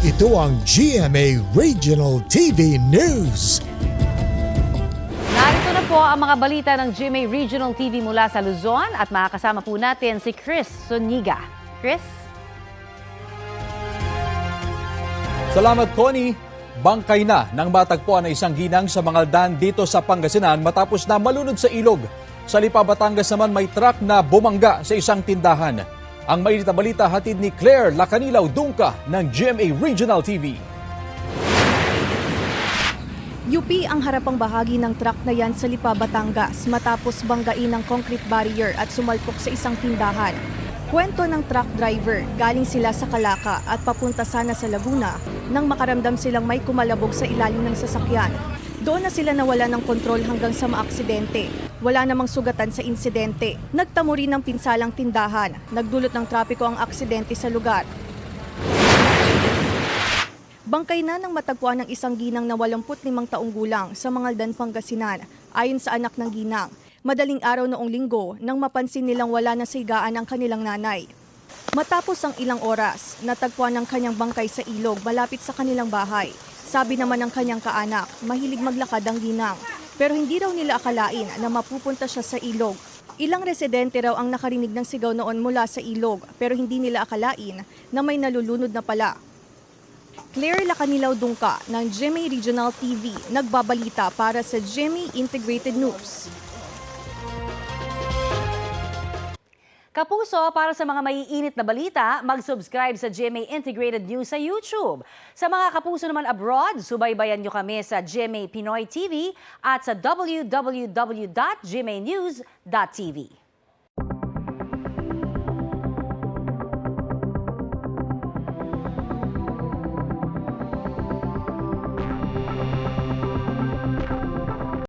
Ito ang GMA Regional TV News. Narito na po ang mga balita ng GMA Regional TV mula sa Luzon at makakasama po natin si Chris Zuniga. Chris? Salamat, Connie. Bangkay na nang matagpuan ang isang ginang sa Mangaldan dito sa Pangasinan matapos na malunod sa ilog. Sa Lipa, Batangas naman may truck na bumangga sa isang tindahan. Ang mainit na balita hatid ni Claire Lacanilaw Dungka ng GMA Regional TV. UP ang harapang bahagi ng truck na yan sa Lipa, Batangas matapos banggain ng concrete barrier at sumalpok sa isang tindahan. Kwento ng truck driver, galing sila sa Calaca at papunta sana sa Laguna nang makaramdam silang may kumalabog sa ilalim ng sasakyan. Doon na sila nawala ng kontrol hanggang sa maaksidente. Wala namang sugatan sa insidente. Nagtamo rin ng pinsalang tindahan. Nagdulot ng trapiko ang aksidente sa lugar. Bangkay na ng matagpuan ng isang ginang na 85 taong gulang sa Mangaldan, Pangasinan. Ayon sa anak ng ginang, madaling araw noong linggo nang mapansin nilang wala na sa higaan ang kanilang nanay. Matapos ang ilang oras, natagpuan ng kanyang bangkay sa ilog malapit sa kanilang bahay. Sabi naman ng kanyang kaanak, mahilig maglakad ang ginang. Pero hindi raw nila akalain na mapupunta siya sa ilog. Ilang residente raw ang nakarinig ng sigaw noon mula sa ilog pero hindi nila akalain na may nalulunod na pala. Claire Lacanilaw Dungka ng GMA Regional TV nagbabalita para sa GMA Integrated News. Kapuso, para sa mga maiinit na balita, mag-subscribe sa GMA Integrated News sa YouTube. Sa mga kapuso naman abroad, subaybayan nyo kami sa GMA Pinoy TV at sa www.gmanews.tv.